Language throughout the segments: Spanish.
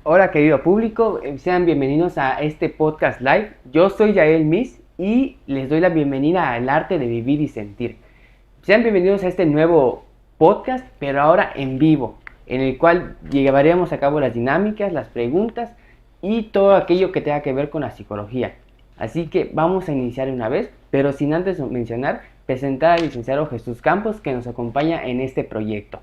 Hola querido público, sean bienvenidos a este podcast live. Yo soy Yael Mis y les doy la bienvenida al arte de vivir y sentir. Sean bienvenidos a este nuevo podcast, pero ahora en vivo, en el cual llevaremos a cabo las dinámicas, las preguntas y todo aquello que tenga que ver con la psicología. Así que vamos a iniciar una vez, pero sin antes mencionar, presentar al licenciado Jesús Campos que nos acompaña en este proyecto.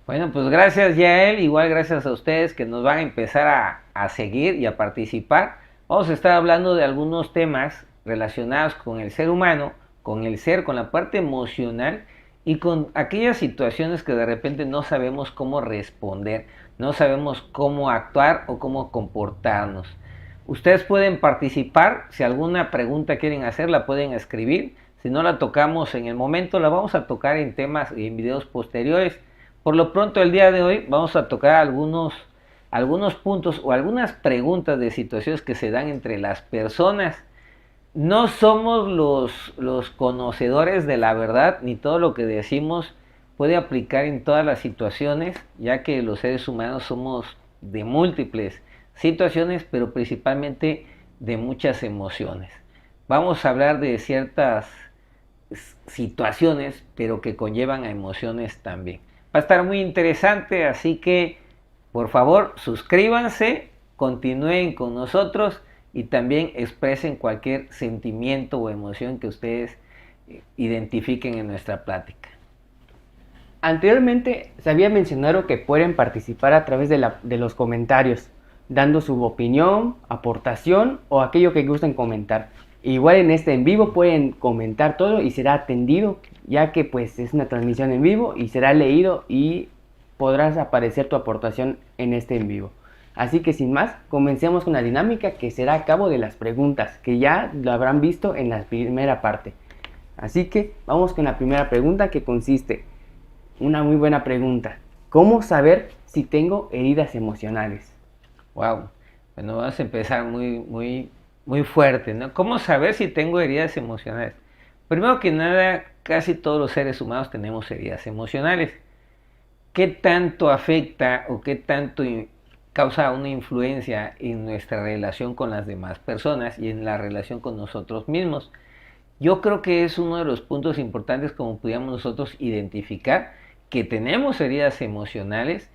Bueno, pues gracias Yael, igual gracias a ustedes que nos van a empezar a seguir y a participar. Vamos a estar hablando de algunos temas relacionados con el ser humano, con el ser, con la parte emocional y con aquellas situaciones que de repente no sabemos cómo responder, no sabemos cómo actuar o cómo comportarnos. Ustedes pueden participar, si alguna pregunta quieren hacer la pueden escribir, si no la tocamos en el momento la vamos a tocar en temas y en videos posteriores. Por lo pronto el día de hoy vamos a tocar algunos puntos o algunas preguntas de situaciones que se dan entre las personas. No somos los conocedores de la verdad, ni todo lo que decimos puede aplicar en todas las situaciones, ya que los seres humanos somos de múltiples situaciones, pero principalmente de muchas emociones. Vamos a hablar de ciertas situaciones, pero que conllevan a emociones también. Va a estar muy interesante, así que por favor suscríbanse, continúen con nosotros y también expresen cualquier sentimiento o emoción que ustedes identifiquen en nuestra plática. Anteriormente se había mencionado que pueden participar a través de los comentarios, dando su opinión, aportación o aquello que gusten comentar. Igual en este en vivo pueden comentar todo y será atendido, ya que pues es una transmisión en vivo y será leído y podrás aparecer tu aportación en este en vivo. Así que sin más, comencemos con la dinámica que será a cabo de las preguntas, que ya lo habrán visto en la primera parte. Así que vamos con la primera pregunta, que consiste: una muy buena pregunta. ¿Cómo saber si tengo heridas emocionales? Wow. Bueno, vamos a empezar muy fuerte, ¿no? ¿Cómo saber si tengo heridas emocionales? Primero que nada, casi todos los seres humanos tenemos heridas emocionales. ¿Qué tanto afecta o qué tanto causa una influencia en nuestra relación con las demás personas y en la relación con nosotros mismos? Yo creo que es uno de los puntos importantes como pudiéramos nosotros identificar que tenemos heridas emocionales.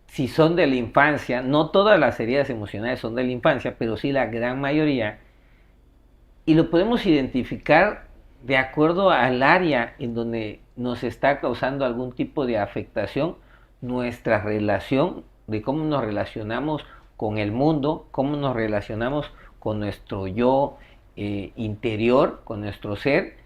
Si son de la infancia, no todas las heridas emocionales son de la infancia, pero sí la gran mayoría, y lo podemos identificar de acuerdo al área en donde nos está causando algún tipo de afectación, nuestra relación, de cómo nos relacionamos con el mundo, cómo nos relacionamos con nuestro yo interior, con nuestro ser,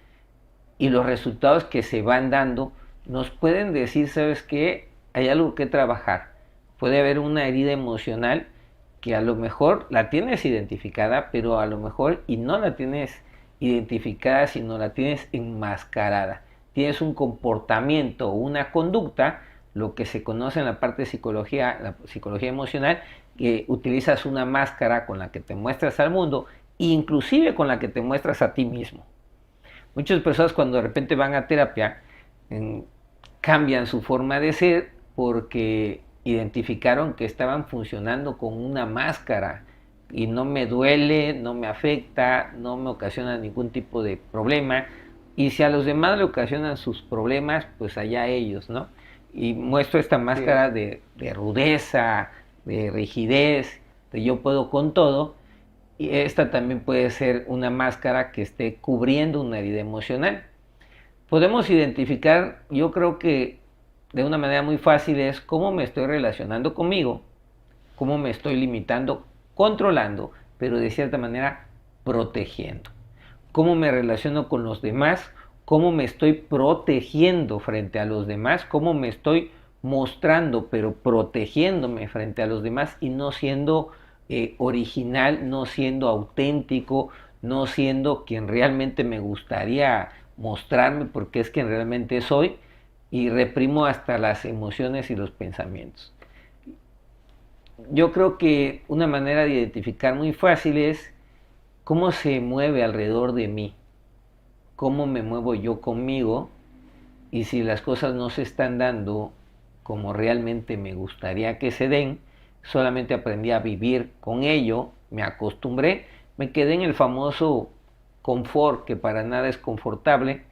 y los resultados que se van dando nos pueden decir, ¿sabes qué? Hay algo que trabajar. Puede haber una herida emocional que a lo mejor la tienes identificada, pero a lo mejor y no la tienes identificada, sino la tienes enmascarada. Tienes un comportamiento o una conducta, lo que se conoce en la parte de psicología, la psicología emocional, que utilizas una máscara con la que te muestras al mundo, inclusive con la que te muestras a ti mismo. Muchas personas cuando de repente van a terapia cambian su forma de ser porque identificaron que estaban funcionando con una máscara y no me duele, no me afecta, no me ocasiona ningún tipo de problema. Y si a los demás le ocasionan sus problemas, pues allá ellos, ¿no? Y muestro esta Sí. máscara de rudeza, de rigidez, de yo puedo con todo, y esta también puede ser una máscara que esté cubriendo una herida emocional. Podemos identificar, yo creo que de una manera muy fácil es cómo me estoy relacionando conmigo, cómo me estoy limitando, controlando, pero de cierta manera protegiendo. Cómo me relaciono con los demás, cómo me estoy protegiendo frente a los demás, cómo me estoy mostrando, pero protegiéndome frente a los demás y no siendo original, no siendo auténtico, no siendo quien realmente me gustaría mostrarme porque es quien realmente soy, y reprimo hasta las emociones y los pensamientos. Yo creo que una manera de identificar muy fácil es cómo se mueve alrededor de mí, cómo me muevo yo conmigo, y si las cosas no se están dando como realmente me gustaría que se den, solamente aprendí a vivir con ello, me acostumbré, me quedé en el famoso confort, que para nada es confortable,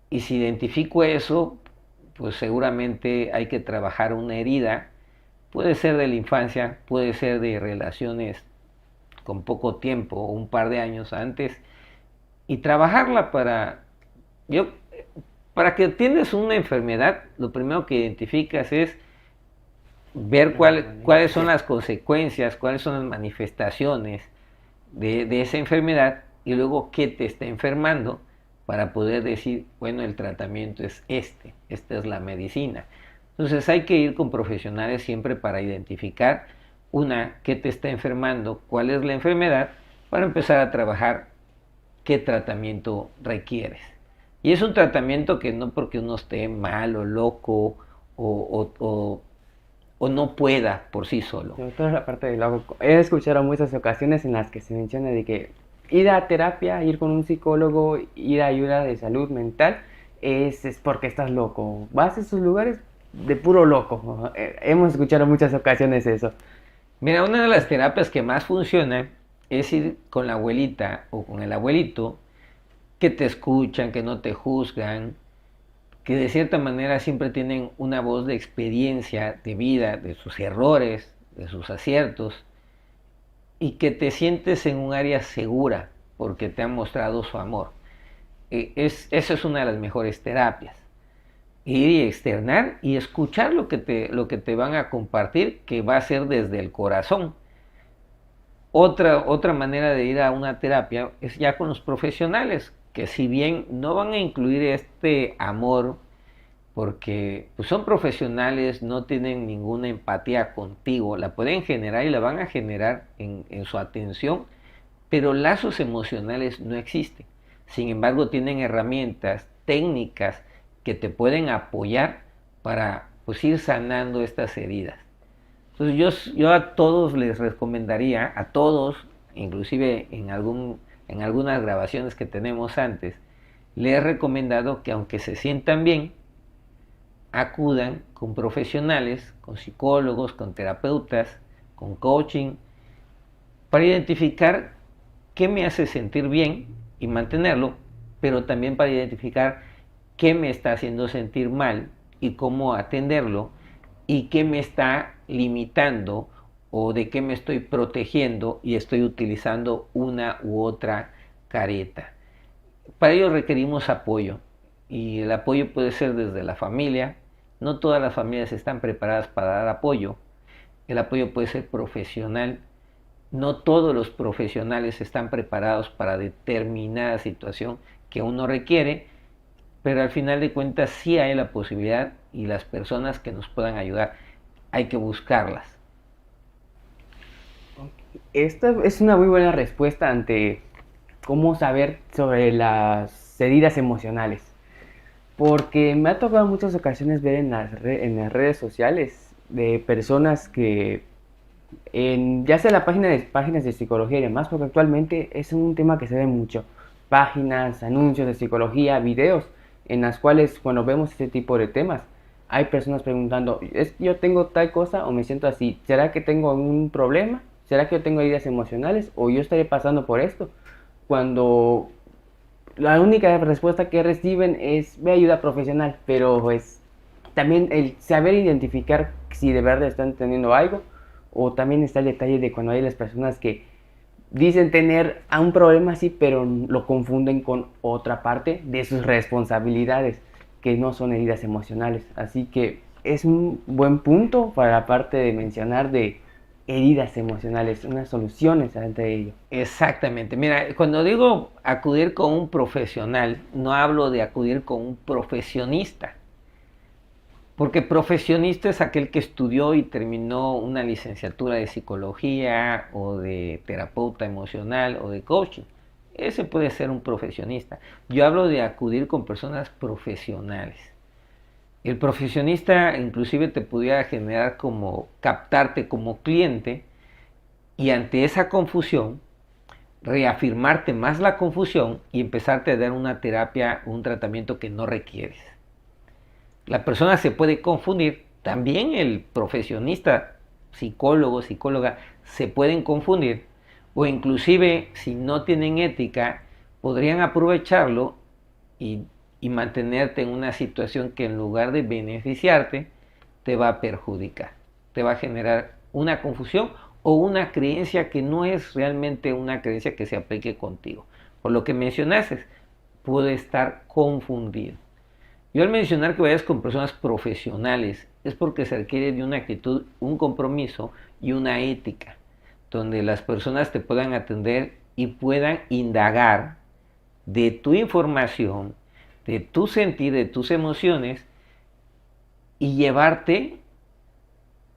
y si identifico eso, pues seguramente hay que trabajar una herida, puede ser de la infancia, puede ser de relaciones con poco tiempo o un par de años antes, y trabajarla yo, para que tienes una enfermedad, lo primero que identificas es ver cuáles son las consecuencias, cuáles son las manifestaciones de esa enfermedad y luego qué te está enfermando para poder decir, bueno, el tratamiento es esta es la medicina. Entonces hay que ir con profesionales siempre para identificar qué te está enfermando, cuál es la enfermedad, para empezar a trabajar qué tratamiento requieres. Y es un tratamiento que no porque uno esté mal o loco o no pueda por sí solo. Sobre todo la parte del loco. He escuchado muchas ocasiones en las que se menciona de que ir a terapia, ir con un psicólogo, ir a ayuda de salud mental, es porque estás loco. Vas a esos lugares de puro loco. Hemos escuchado muchas ocasiones eso. Mira, una de las terapias que más funciona es ir con la abuelita o con el abuelito, que te escuchan, que no te juzgan, que de cierta manera siempre tienen una voz de experiencia, de vida, de sus errores, de sus aciertos, y que te sientes en un área segura porque te han mostrado su amor. Esa es una de las mejores terapias. Ir y externar y escuchar lo que te van a compartir, que va a ser desde el corazón. Otra manera de ir a una terapia es ya con los profesionales, que si bien no van a incluir este amor, porque pues, son profesionales, no tienen ninguna empatía contigo, la pueden generar y la van a generar en su atención, pero lazos emocionales no existen. Sin embargo, tienen herramientas, técnicas que te pueden apoyar para pues, ir sanando estas heridas. Entonces yo a todos les recomendaría, a todos, inclusive en algunas grabaciones que tenemos antes, les he recomendado que aunque se sientan bien, acudan con profesionales, con psicólogos, con terapeutas, con coaching, para identificar qué me hace sentir bien y mantenerlo, pero también para identificar qué me está haciendo sentir mal y cómo atenderlo, y qué me está limitando o de qué me estoy protegiendo y estoy utilizando una u otra careta. Para ello requerimos apoyo, y el apoyo puede ser desde la familia. No todas las familias están preparadas para dar apoyo. El apoyo puede ser profesional. No todos los profesionales están preparados para determinada situación que uno requiere, pero al final de cuentas sí hay la posibilidad, y las personas que nos puedan ayudar hay que buscarlas. Esta es una muy buena respuesta ante cómo saber sobre las heridas emocionales. Porque me ha tocado en muchas ocasiones ver en en las redes sociales de personas que, ya sea la páginas de psicología y demás, porque actualmente es un tema que se ve mucho. Páginas, anuncios de psicología, videos, en las cuales cuando vemos este tipo de temas, hay personas preguntando, yo tengo tal cosa o me siento así? ¿Será que tengo un problema? ¿Será que yo tengo heridas emocionales? ¿O yo estaré pasando por esto? Cuando la única respuesta que reciben es ve ayuda profesional, pero pues también el saber identificar si de verdad están teniendo algo, o también está el detalle de cuando hay las personas que dicen tener a un problema así, pero lo confunden con otra parte de sus responsabilidades, que no son heridas emocionales. Así que es un buen punto para la parte de mencionar de heridas emocionales, unas soluciones ante ello. Exactamente. Mira, cuando digo acudir con un profesional, no hablo de acudir con un profesionista, porque profesionista es aquel que estudió y terminó una licenciatura de psicología o de terapeuta emocional o de coaching. Ese puede ser un profesionista. Yo hablo de acudir con personas profesionales. El profesionista inclusive te pudiera generar como captarte como cliente, y ante esa confusión reafirmarte más la confusión y empezarte a dar una terapia, un tratamiento que no requieres. La persona se puede confundir, también el profesionista, psicólogo, psicóloga, se pueden confundir, o inclusive si no tienen ética, podrían aprovecharlo y, y mantenerte en una situación que en lugar de beneficiarte, te va a perjudicar, te va a generar una confusión o una creencia que no es realmente una creencia que se aplique contigo. Por lo que mencionaste, puede estar confundido. Yo al mencionar que vayas con personas profesionales es porque se requiere de una actitud, un compromiso y una ética, donde las personas te puedan atender y puedan indagar de tu información, de tu sentir, de tus emociones y llevarte,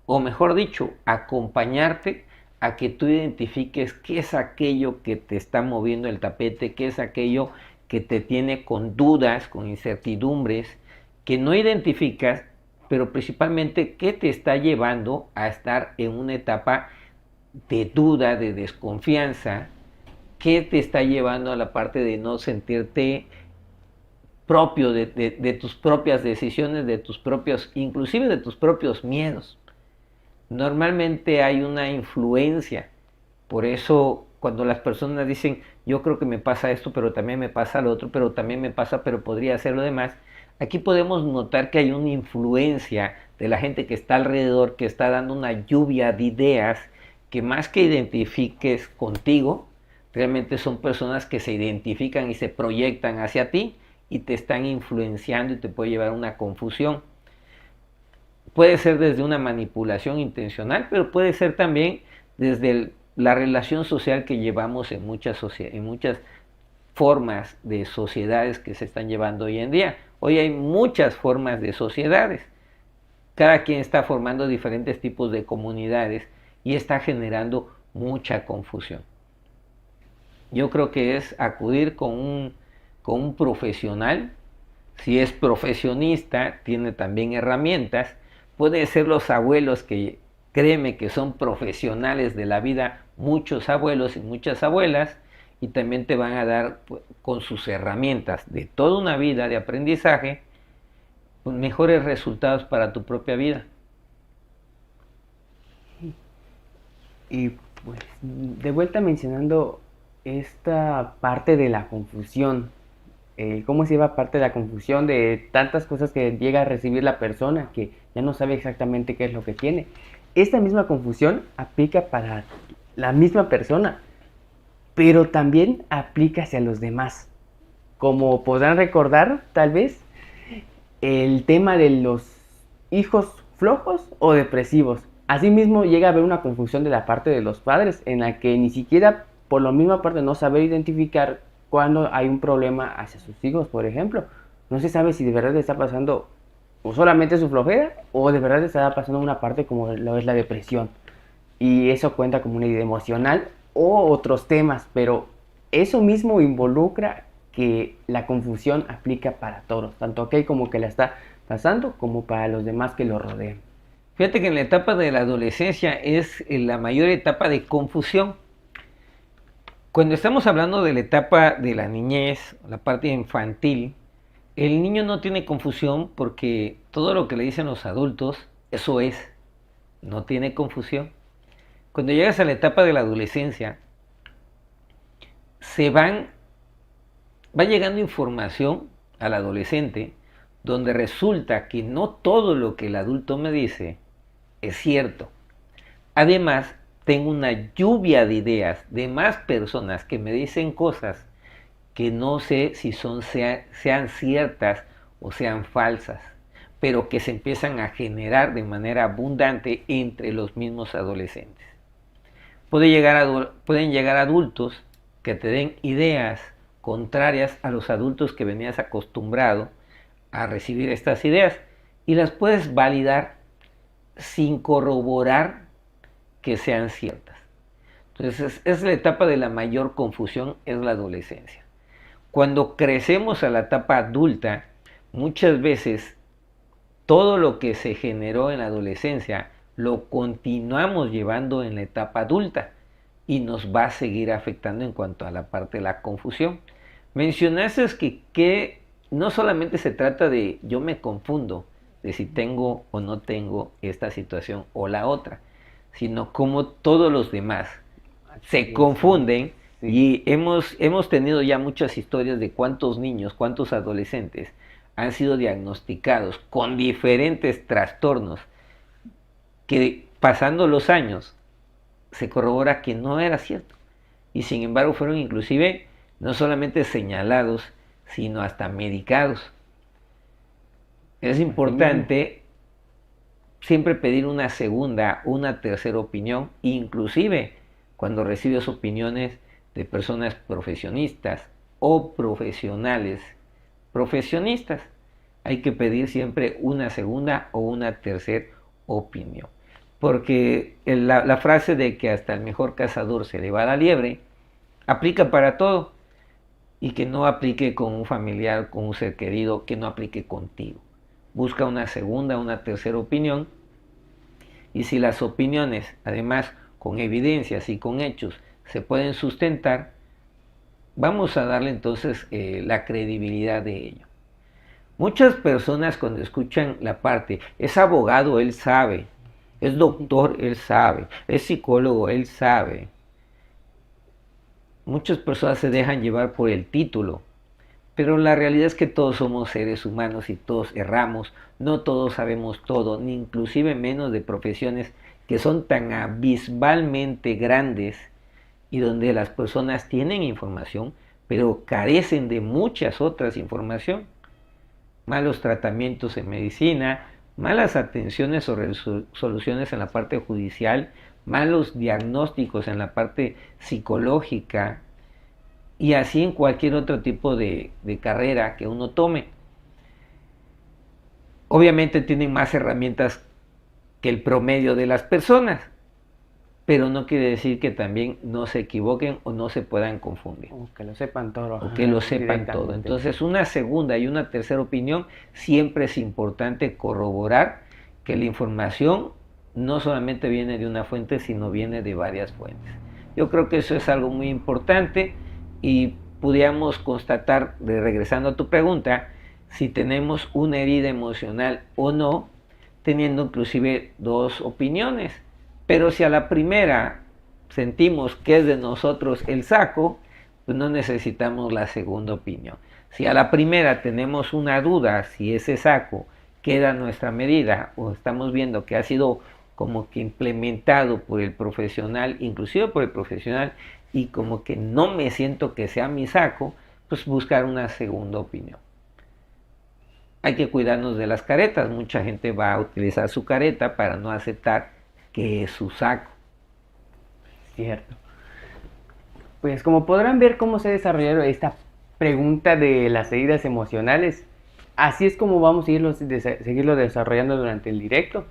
o mejor dicho, acompañarte a que tú identifiques qué es aquello que te está moviendo el tapete, qué es aquello que te tiene con dudas, con incertidumbres, que no identificas, pero principalmente qué te está llevando a estar en una etapa de duda, de desconfianza, qué te está llevando a la parte de no sentirte propio de tus propias decisiones, de tus propios, inclusive de tus propios miedos. Normalmente hay una influencia, por eso cuando las personas dicen, yo creo que me pasa esto, pero también me pasa lo otro, pero también me pasa, pero podría hacer lo demás, aquí podemos notar que hay una influencia de la gente que está alrededor, que está dando una lluvia de ideas que más que identifiques contigo, realmente son personas que se identifican y se proyectan hacia ti y te están influenciando y te puede llevar a una confusión. Puede ser desde una manipulación intencional, pero puede ser también desde la relación social que llevamos en muchas formas de sociedades que se están llevando hoy en día. Hoy hay muchas formas de sociedades. Cada quien está formando diferentes tipos de comunidades y está generando mucha confusión. Yo creo que es acudir con un profesional. Si es profesionista, tiene también herramientas. Puede ser los abuelos, que créeme que son profesionales de la vida, muchos abuelos y muchas abuelas, y también te van a dar con sus herramientas de toda una vida de aprendizaje mejores resultados para tu propia vida. Y pues de vuelta mencionando esta parte de la confusión, cómo se lleva parte de la confusión de tantas cosas que llega a recibir la persona que ya no sabe exactamente qué es lo que tiene. Esta misma confusión aplica para la misma persona, pero también aplica hacia los demás. Como podrán recordar, tal vez, el tema de los hijos flojos o depresivos. Asimismo, llega a haber una confusión de la parte de los padres, en la que ni siquiera por la misma parte no saber identificar cuando hay un problema hacia sus hijos, por ejemplo. No se sabe si de verdad está pasando o solamente su flojera o de verdad está pasando una parte como lo es la depresión. Y eso cuenta como una idea emocional o otros temas, pero eso mismo involucra que la confusión aplica para todos, tanto aquel como que la está pasando como para los demás que lo rodean. Fíjate que en la etapa de la adolescencia es la mayor etapa de confusión. Cuando estamos hablando de la etapa de la niñez, la parte infantil, el niño no tiene confusión porque todo lo que le dicen los adultos, eso es, no tiene confusión. Cuando llegas a la etapa de la adolescencia, va llegando información al adolescente donde resulta que no todo lo que el adulto me dice es cierto. Además, tengo una lluvia de ideas de más personas que me dicen cosas que no sé si sean ciertas o sean falsas, pero que se empiezan a generar de manera abundante entre los mismos adolescentes. Pueden llegar adultos que te den ideas contrarias a los adultos que venías acostumbrado a recibir estas ideas y las puedes validar sin corroborar que sean ciertas. Entonces es la etapa de la mayor confusión, es la adolescencia. Cuando crecemos a la etapa adulta, muchas veces todo lo que se generó en la adolescencia lo continuamos llevando en la etapa adulta y nos va a seguir afectando en cuanto a la parte de la confusión. Mencionaste que no solamente se trata de yo me confundo, de si tengo o no tengo esta situación o la otra, sino cómo todos los demás se confunden. Sí. Y hemos tenido ya muchas historias de cuántos niños, cuántos adolescentes han sido diagnosticados con diferentes trastornos que pasando los años se corrobora que no era cierto. Y sin embargo fueron inclusive no solamente señalados, sino hasta medicados. Es importante siempre pedir una segunda, una tercera opinión, inclusive cuando recibes opiniones de personas profesionistas o profesionales profesionistas. Hay que pedir siempre una segunda o una tercera opinión. Porque la frase de que hasta el mejor cazador se le va la liebre, aplica para todo. Y que no aplique con un familiar, con un ser querido, que no aplique contigo. Busca una segunda, una tercera opinión. Y si las opiniones, además, con evidencias y con hechos, se pueden sustentar, vamos a darle entonces la credibilidad de ello. Muchas personas cuando escuchan la parte, es abogado, él sabe, es doctor, él sabe, es psicólogo, él sabe. Muchas personas se dejan llevar por el título, pero la realidad es que todos somos seres humanos y todos erramos, no todos sabemos todo, ni inclusive menos de profesiones que son tan abismalmente grandes y donde las personas tienen información, pero carecen de muchas otras información. Malos tratamientos en medicina, malas atenciones o soluciones en la parte judicial, malos diagnósticos en la parte psicológica y así en cualquier otro tipo de carrera que uno tome. Obviamente tienen más herramientas que el promedio de las personas, pero no quiere decir que también no se equivoquen o no se puedan confundir. O que lo sepan todo. O que lo sepan todo. Entonces una segunda y una tercera opinión siempre es importante corroborar que la información no solamente viene de una fuente, sino viene de varias fuentes. Yo creo que eso es algo muy importante y pudiéramos constatar, regresando a tu pregunta, si tenemos una herida emocional o no, teniendo inclusive dos opiniones. Pero si a la primera sentimos que es de nosotros el saco, pues no necesitamos la segunda opinión. Si a la primera tenemos una duda si ese saco queda a nuestra medida o estamos viendo que ha sido como que implementado por el profesional, inclusive por el profesional, y como que no me siento que sea mi saco, pues buscar una segunda opinión. Hay que cuidarnos de las caretas. Mucha gente va a utilizar su careta para no aceptar que es su saco. Cierto. Pues como podrán ver cómo se ha desarrollado esta pregunta de las heridas emocionales, así es como vamos a seguirlo desarrollando durante el directo.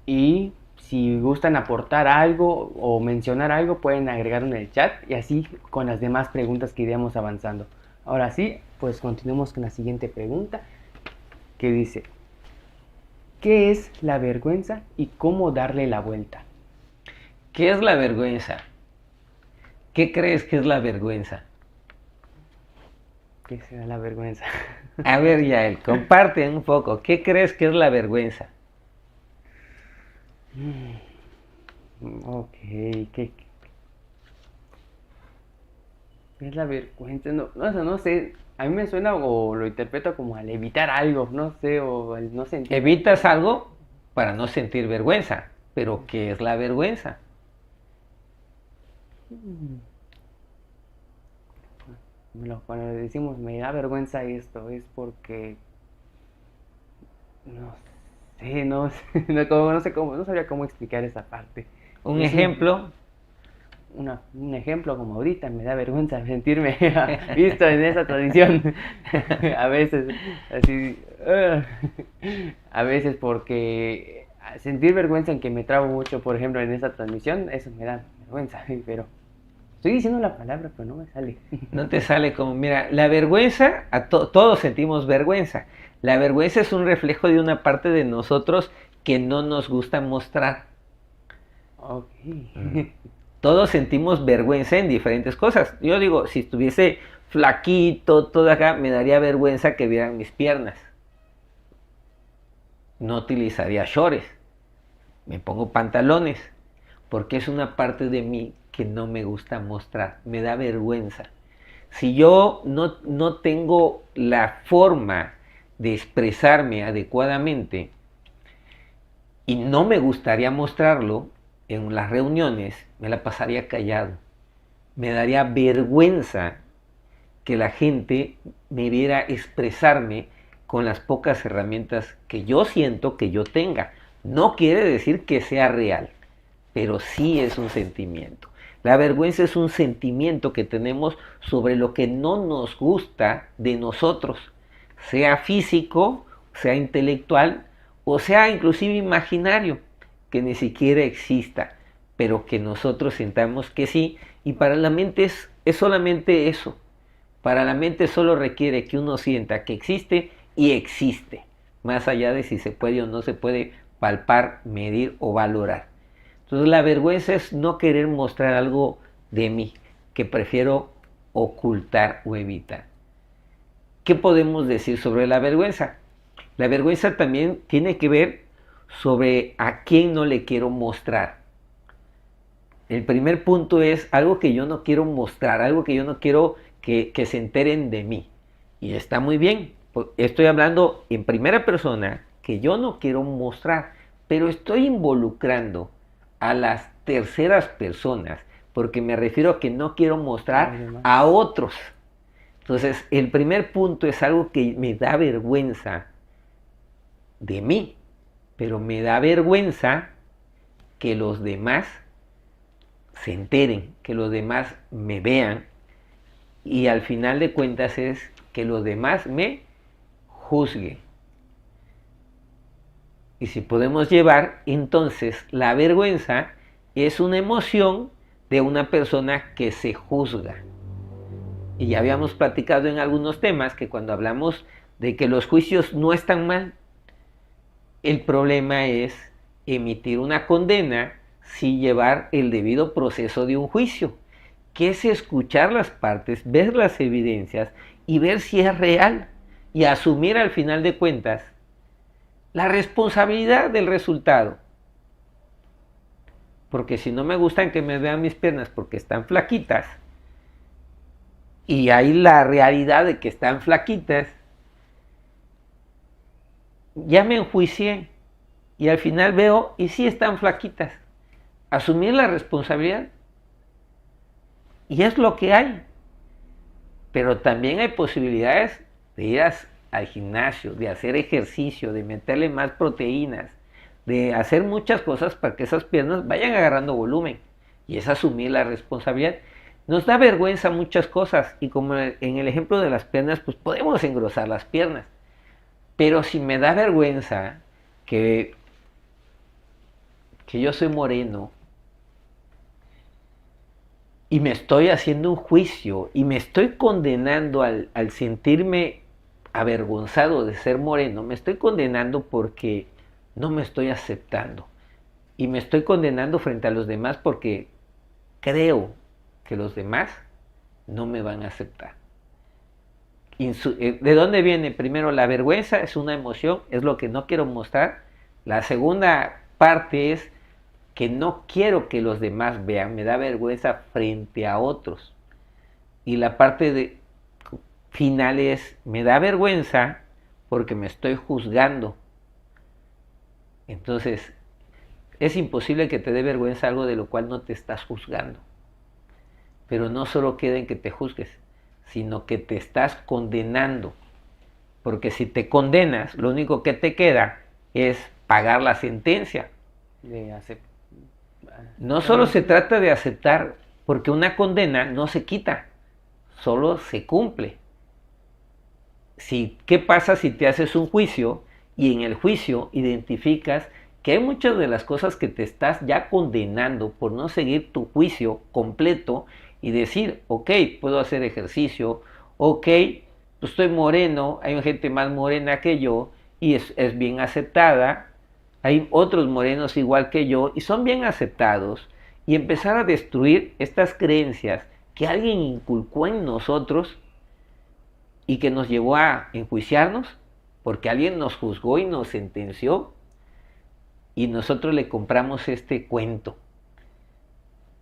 Y si gustan aportar algo o mencionar algo, pueden agregarlo en el chat y así con las demás preguntas que iremos avanzando. Ahora sí, pues continuemos con la siguiente pregunta, que dice: ¿qué es la vergüenza y cómo darle la vuelta? ¿Qué es la vergüenza? ¿Qué crees que es la vergüenza? ¿Qué será la vergüenza? A ver, Yael, comparte un poco. ¿Qué crees que es la vergüenza? Ok, ¿qué es la vergüenza? No sé, a mí me suena o lo interpreto como al evitar algo, no sé, o al no sentir. Evitas algo para no sentir vergüenza, pero ¿qué es la vergüenza? Cuando decimos me da vergüenza esto, es porque no sé cómo, no sabría cómo explicar esa parte. Un ejemplo. Un ejemplo como ahorita, me da vergüenza sentirme visto en esa tradición. A veces, así, a veces porque sentir vergüenza en que me trabo mucho, por ejemplo, en esta transmisión, eso me da vergüenza, pero estoy diciendo la palabra, pero no me sale. No te sale como, mira, la vergüenza, todos sentimos vergüenza. La vergüenza es un reflejo de una parte de nosotros que no nos gusta mostrar. Ok. Todos sentimos vergüenza en diferentes cosas. Yo digo, si estuviese flaquito, todo acá, me daría vergüenza que vieran mis piernas. no utilizaría shorts, me pongo pantalones, porque es una parte de mí que no me gusta mostrar, me da vergüenza. Si yo no tengo la forma de expresarme adecuadamente y no me gustaría mostrarlo en las reuniones, me la pasaría callado. Me daría vergüenza que la gente me viera expresarme con las pocas herramientas que yo siento que yo tenga. No quiere decir que sea real, pero sí es un sentimiento. La vergüenza es un sentimiento que tenemos sobre lo que no nos gusta de nosotros, sea físico, sea intelectual o sea inclusive imaginario, que ni siquiera exista, pero que nosotros sintamos que sí, y para la mente es solamente eso. Para la mente solo requiere que uno sienta que existe y existe, más allá de si se puede o no se puede palpar, medir o valorar. Entonces la vergüenza es no querer mostrar algo de mí que prefiero ocultar o evitar. ¿Qué podemos decir sobre la vergüenza? La vergüenza también tiene que ver sobre a quién no le quiero mostrar. El primer punto es algo que yo no quiero mostrar, algo que yo no quiero que se enteren de mí. Y está muy bien. Estoy hablando en primera persona que yo no quiero mostrar, pero estoy involucrando a las terceras personas porque me refiero a que no quiero mostrar a otros. Entonces, el primer punto es algo que me da vergüenza de mí, pero me da vergüenza que los demás se enteren, que los demás me vean, y al final de cuentas es que los demás me juzguen. Y si podemos llevar, entonces la vergüenza es una emoción de una persona que se juzga. Y ya habíamos platicado en algunos temas que cuando hablamos de que los juicios no están mal, el problema es emitir una condena sin llevar el debido proceso de un juicio, que es escuchar las partes, ver las evidencias y ver si es real y asumir al final de cuentas la responsabilidad del resultado. Porque si no me gustan que me vean mis piernas porque están flaquitas y hay la realidad de que están flaquitas, ya me enjuicié y al final veo y sí están flaquitas. Asumir la responsabilidad. Y es lo que hay. Pero también hay posibilidades de ir al gimnasio, de hacer ejercicio, de meterle más proteínas, de hacer muchas cosas para que esas piernas vayan agarrando volumen. Y es asumir la responsabilidad. Nos da vergüenza muchas cosas y como en el ejemplo de las piernas, pues podemos engrosar las piernas. Pero si me da vergüenza que yo soy moreno y me estoy haciendo un juicio y me estoy condenando al sentirme avergonzado de ser moreno, me estoy condenando porque no me estoy aceptando y me estoy condenando frente a los demás porque creo que los demás no me van a aceptar. ¿De dónde viene? Primero, la vergüenza es una emoción, es lo que no quiero mostrar. La segunda parte es que no quiero que los demás vean, me da vergüenza frente a otros. Y la parte final es, me da vergüenza porque me estoy juzgando. Entonces, es imposible que te dé vergüenza algo de lo cual no te estás juzgando. Pero no solo queda en que te juzgues, sino que te estás condenando. Porque si te condenas, lo único que te queda es pagar la sentencia. No solo se trata de aceptar, porque una condena no se quita, solo se cumple. ¿Qué pasa si te haces un juicio y en el juicio identificas que hay muchas de las cosas que te estás ya condenando por no seguir tu juicio completo y decir, ok, puedo hacer ejercicio, ok, pues estoy moreno, hay gente más morena que yo y es bien aceptada, hay otros morenos igual que yo y son bien aceptados, y empezar a destruir estas creencias que alguien inculcó en nosotros y que nos llevó a enjuiciarnos, porque alguien nos juzgó y nos sentenció y nosotros le compramos este cuento.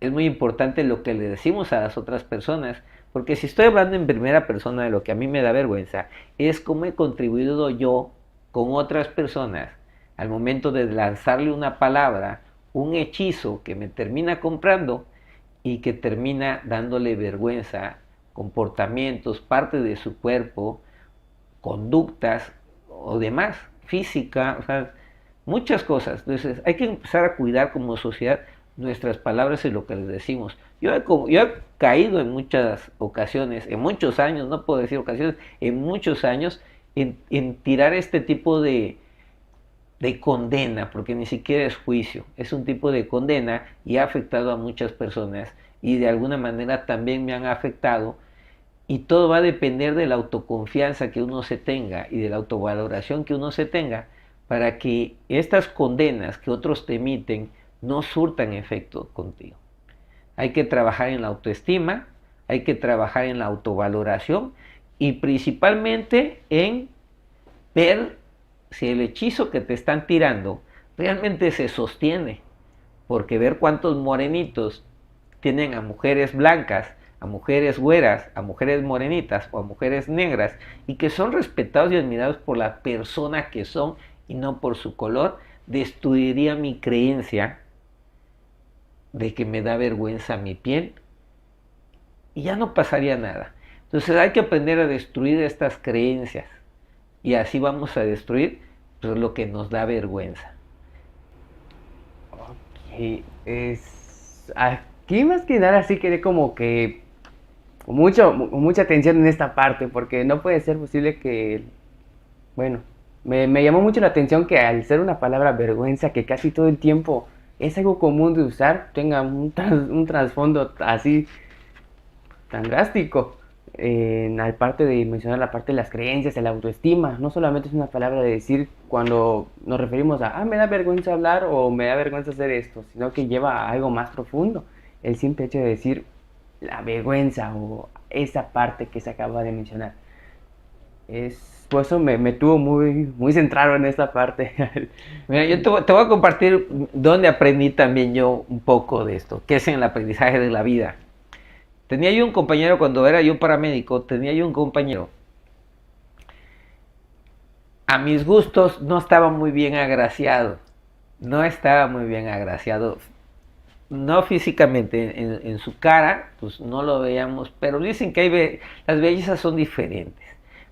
Es muy importante lo que le decimos a las otras personas, porque si estoy hablando en primera persona de lo que a mí me da vergüenza, es cómo he contribuido yo con otras personas al momento de lanzarle una palabra, un hechizo que me termina comprando y que termina dándole vergüenza, comportamientos, parte de su cuerpo, conductas o demás, física, o sea, muchas cosas. Entonces hay que empezar a cuidar como sociedad nuestras palabras y lo que les decimos. Yo he caído en muchas ocasiones, en muchos años, no puedo decir ocasiones, en muchos años, en tirar este tipo de condena, porque ni siquiera es juicio, es un tipo de condena y ha afectado a muchas personas y de alguna manera también me han afectado, y todo va a depender de la autoconfianza que uno se tenga y de la autovaloración que uno se tenga para que estas condenas que otros te emiten no surtan efecto contigo. Hay que trabajar en la autoestima, hay que trabajar en la autovaloración y principalmente en ver si el hechizo que te están tirando realmente se sostiene, porque ver cuántos morenitos tienen a mujeres blancas, a mujeres güeras, a mujeres morenitas o a mujeres negras y que son respetados y admirados por la persona que son y no por su color, destruiría mi creencia de que me da vergüenza mi piel y ya no pasaría nada. Entonces hay que aprender a destruir estas creencias y así vamos a destruir pues, lo que nos da vergüenza. Ok, aquí más que nada sí quedé como que mucha atención en esta parte, porque no puede ser posible que, bueno, me llamó mucho la atención que al ser una palabra vergüenza, que casi todo el tiempo es algo común de usar, tenga un trasfondo así tan drástico. Al parte de mencionar la parte de las creencias, de la autoestima, no solamente es una palabra de decir cuando nos referimos a, me da vergüenza hablar o me da vergüenza hacer esto, sino que lleva a algo más profundo. El simple hecho de decir la vergüenza o esa parte que se acaba de mencionar. Por eso me tuvo muy centrado en esta parte. Mira, yo te voy a compartir donde aprendí también yo un poco de esto, que es en el aprendizaje de la vida. Tenía yo un compañero, cuando era yo paramédico, tenía yo un compañero. A mis gustos no estaba muy bien agraciado. No estaba muy bien agraciado. No físicamente, en su cara, pues no lo veíamos, pero dicen que las bellezas son diferentes.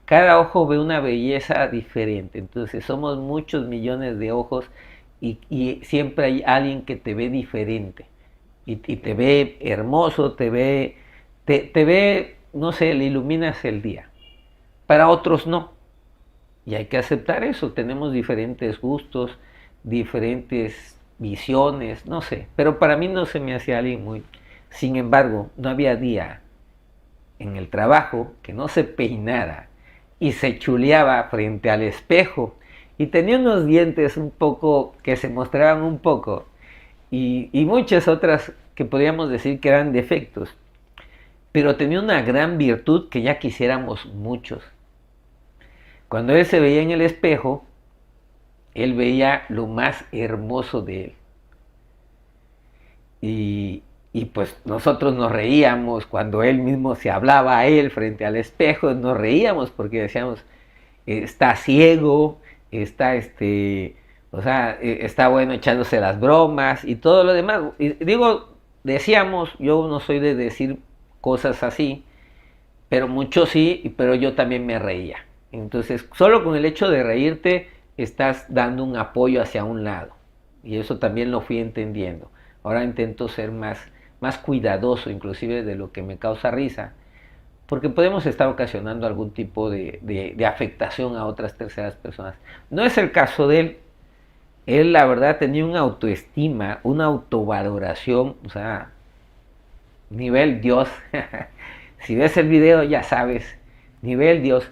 Cada ojo ve una belleza diferente. Entonces somos muchos millones de ojos y siempre hay alguien que te ve diferente. Y te ve hermoso, te ve, no sé, le iluminas el día. Para otros no. Y hay que aceptar eso. Tenemos diferentes gustos, diferentes visiones, no sé. Pero para mí no se me hacía alguien muy... Sin embargo, no había día en el trabajo que no se peinara y se chuleaba frente al espejo. Y tenía unos dientes un poco, que se mostraban un poco. Y muchas otras que podríamos decir que eran defectos. Pero tenía una gran virtud que ya quisiéramos muchos. Cuando él se veía en el espejo, él veía lo más hermoso de él. Y pues nosotros nos reíamos cuando él mismo se hablaba a él frente al espejo, nos reíamos porque decíamos, está ciego, está bueno echándose las bromas y todo lo demás. Y digo, decíamos, yo no soy de decir cosas así, pero muchos sí, pero yo también me reía. Entonces, solo con el hecho de reírte, estás dando un apoyo hacia un lado. Y eso también lo fui entendiendo. Ahora intento ser más cuidadoso, inclusive de lo que me causa risa, porque podemos estar ocasionando algún tipo de afectación a otras terceras personas. No es el caso de él. Él, la verdad, tenía una autoestima, una autovaloración, o sea, nivel Dios. Si ves el video ya sabes, nivel Dios.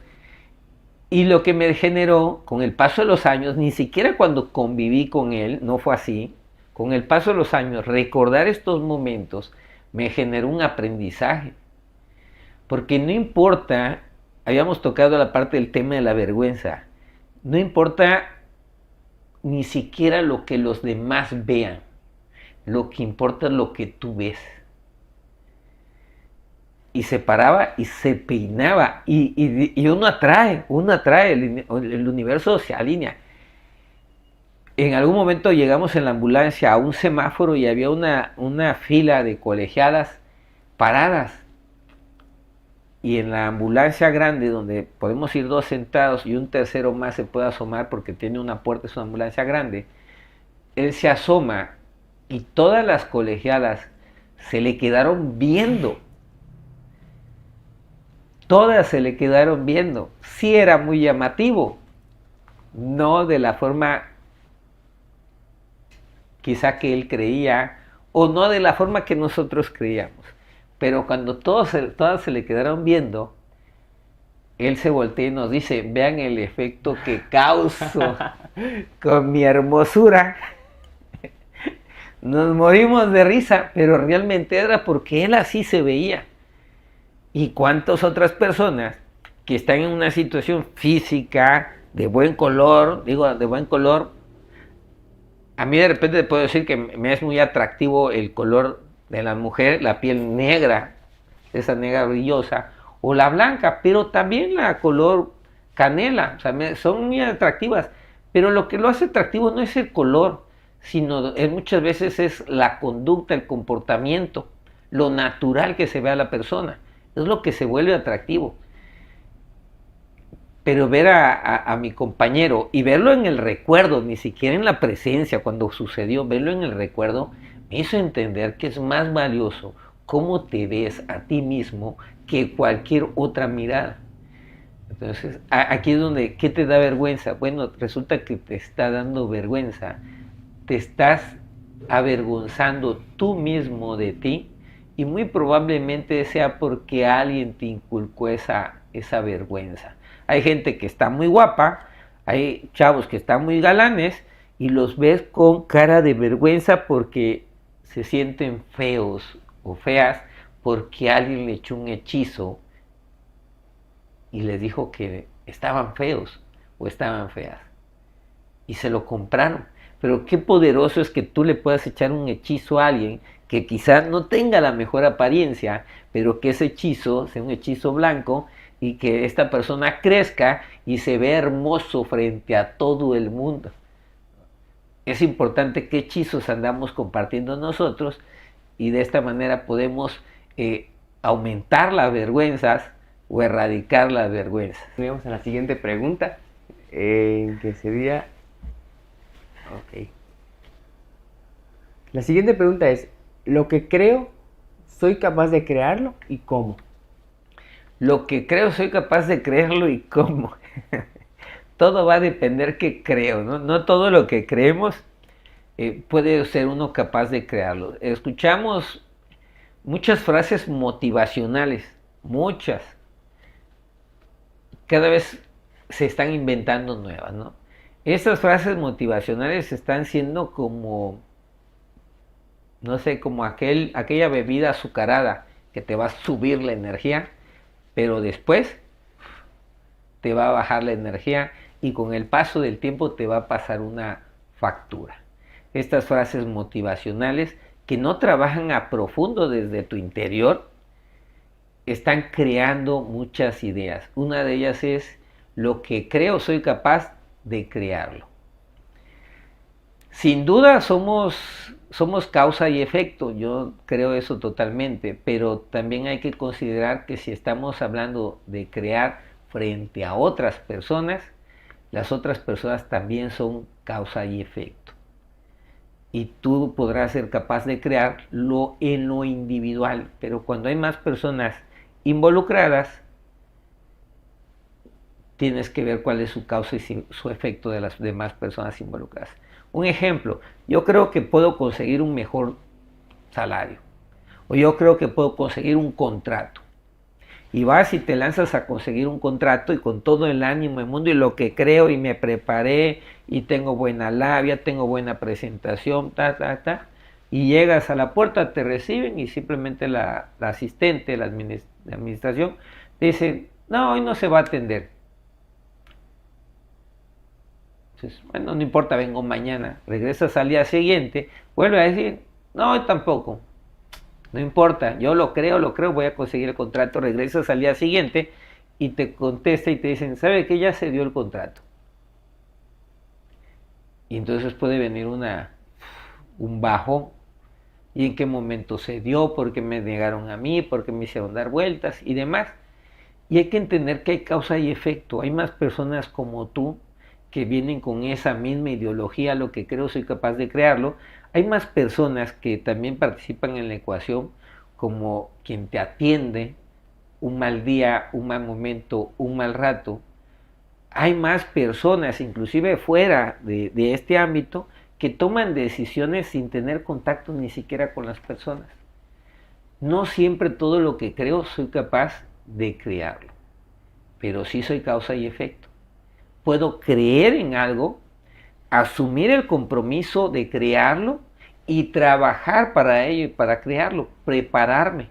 Y lo que me generó con el paso de los años, ni siquiera cuando conviví con él, no fue así, con el paso de los años, recordar estos momentos me generó un aprendizaje. Porque no importa, habíamos tocado la parte del tema de la vergüenza, no importa ni siquiera lo que los demás vean, lo que importa es lo que tú ves. Y se paraba y se peinaba y uno atrae, el universo se alinea. En algún momento llegamos en la ambulancia a un semáforo y había una fila de colegialas paradas. Y en la ambulancia grande, donde podemos ir 2 sentados y un tercero más se puede asomar porque tiene una puerta, es una ambulancia grande, él se asoma y todas las colegialas se le quedaron viendo. Todas se le quedaron viendo. Sí era muy llamativo, no de la forma quizá que él creía, o no de la forma que nosotros creíamos. Pero cuando todas se le quedaron viendo, él se voltea y nos dice, vean el efecto que causo con mi hermosura. Nos morimos de risa, pero realmente era porque él así se veía. Y cuántas otras personas que están en una situación física de buen color, a mí de repente puedo decir que me es muy atractivo el color de la mujer, la piel negra, esa negra brillosa, o la blanca, pero también la color canela, o sea, son muy atractivas, pero lo que lo hace atractivo no es el color, sino muchas veces es la conducta, el comportamiento, lo natural que se ve a la persona. Es lo que se vuelve atractivo. Pero ver a mi compañero y verlo en el recuerdo, ni siquiera en la presencia cuando sucedió, verlo en el recuerdo, me hizo entender que es más valioso cómo te ves a ti mismo que cualquier otra mirada. Entonces, aquí es donde, ¿qué te da vergüenza? Bueno, resulta que te está dando vergüenza. Te estás avergonzando tú mismo de ti. Y muy probablemente sea porque alguien te inculcó esa vergüenza. Hay gente que está muy guapa, hay chavos que están muy galanes y los ves con cara de vergüenza porque se sienten feos o feas porque alguien le echó un hechizo y les dijo que estaban feos o estaban feas. Y se lo compraron. Pero qué poderoso es que tú le puedas echar un hechizo a alguien que quizás no tenga la mejor apariencia, pero que ese hechizo sea un hechizo blanco y que esta persona crezca y se vea hermoso frente a todo el mundo. Es importante qué hechizos andamos compartiendo nosotros y de esta manera podemos aumentar las vergüenzas o erradicar las vergüenzas. Vamos a la siguiente pregunta, que sería... Ok. La siguiente pregunta es, ¿lo que creo, soy capaz de crearlo y cómo? Lo que creo, soy capaz de creerlo y cómo. Todo va a depender qué creo, ¿no? No todo lo que creemos puede ser uno capaz de crearlo. Escuchamos muchas frases motivacionales, muchas. Cada vez se están inventando nuevas, ¿no? Estas frases motivacionales están siendo como, no sé, como aquella bebida azucarada que te va a subir la energía, pero después te va a bajar la energía y con el paso del tiempo te va a pasar una factura. Estas frases motivacionales que no trabajan a profundo desde tu interior, están creando muchas ideas. Una de ellas es, lo que creo soy capaz de crearlo. Sin duda somos causa y efecto, yo creo eso totalmente, pero también hay que considerar que si estamos hablando de crear frente a otras personas, las otras personas también son causa y efecto. Y tú podrás ser capaz de crearlo en lo individual, pero cuando hay más personas involucradas, tienes que ver cuál es su causa y su efecto de las demás personas involucradas. Un ejemplo, yo creo que puedo conseguir un mejor salario, o yo creo que puedo conseguir un contrato. Y vas y te lanzas a conseguir un contrato y con todo el ánimo del mundo y lo que creo y me preparé y tengo buena labia, tengo buena presentación, y llegas a la puerta, te reciben y simplemente la asistente, la administración, te dice, no, hoy no se va a atender. Entonces, bueno, no importa, vengo mañana. Regresas al día siguiente, vuelve a decir, no, hoy tampoco. No importa, yo lo creo, voy a conseguir el contrato. Regresas al día siguiente y te contesta y te dicen, ¿sabe qué? Ya se dio el contrato. Y entonces puede venir un bajo. ¿Y en qué momento se dio? ¿Por qué me negaron a mí? ¿Por qué me hicieron dar vueltas? Y demás. Y hay que entender que hay causa y efecto. Hay más personas como tú que vienen con esa misma ideología, lo que creo soy capaz de crearlo. Hay más personas que también participan en la ecuación, como quien te atiende un mal día, un mal momento, un mal rato. Hay más personas, inclusive fuera de este ámbito, que toman decisiones sin tener contacto ni siquiera con las personas. No siempre todo lo que creo soy capaz de crearlo, pero sí soy causa y efecto. Puedo creer en algo, asumir el compromiso de crearlo y trabajar para ello y para crearlo, prepararme.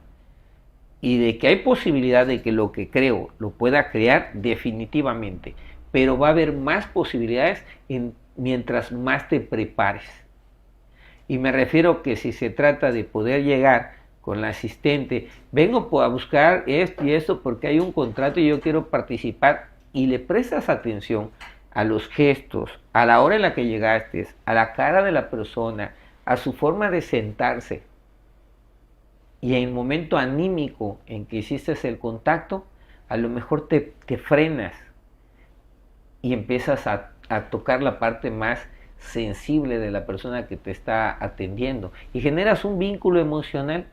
Y de que hay posibilidad de que lo que creo lo pueda crear, definitivamente. Pero va a haber más posibilidades mientras más te prepares. Y me refiero que si se trata de poder llegar con la asistente, vengo a buscar esto y esto porque hay un contrato y yo quiero participar, y le prestas atención a los gestos, a la hora en la que llegaste, a la cara de la persona, a su forma de sentarse, y en el momento anímico en que hiciste el contacto, a lo mejor te frenas y empiezas a tocar la parte más sensible de la persona que te está atendiendo y generas un vínculo emocional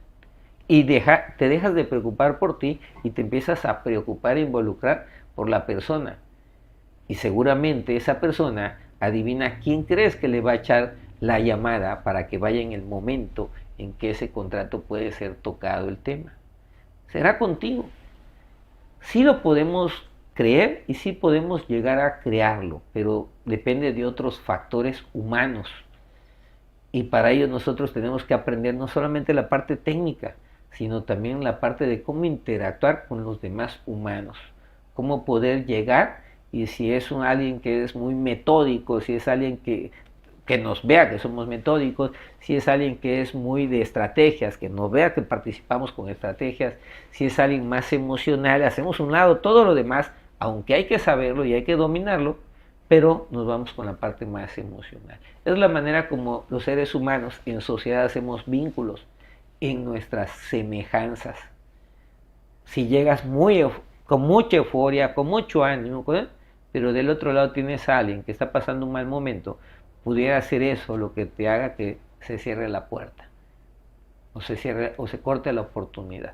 y te dejas de preocupar por ti y te empiezas a preocupar e involucrar por la persona. Y seguramente esa persona adivina quién crees que le va a echar la llamada para que vaya en el momento en que ese contrato puede ser tocado el tema. Será contigo. Sí lo podemos creer y sí podemos llegar a crearlo, pero depende de otros factores humanos. Y para ello nosotros tenemos que aprender no solamente la parte técnica, sino también la parte de cómo interactuar con los demás humanos, cómo poder llegar, y si es alguien que es muy metódico, si es alguien que nos vea que somos metódicos, si es alguien que es muy de estrategias, que nos vea que participamos con estrategias, si es alguien más emocional, hacemos un lado todo lo demás, aunque hay que saberlo y hay que dominarlo, pero nos vamos con la parte más emocional. Es la manera como los seres humanos en sociedad hacemos vínculos en nuestras semejanzas. Si llegas con mucha euforia, con mucho ánimo, pero del otro lado tienes a alguien que está pasando un mal momento, pudiera ser eso lo que te haga que se cierre la puerta o se corte la oportunidad.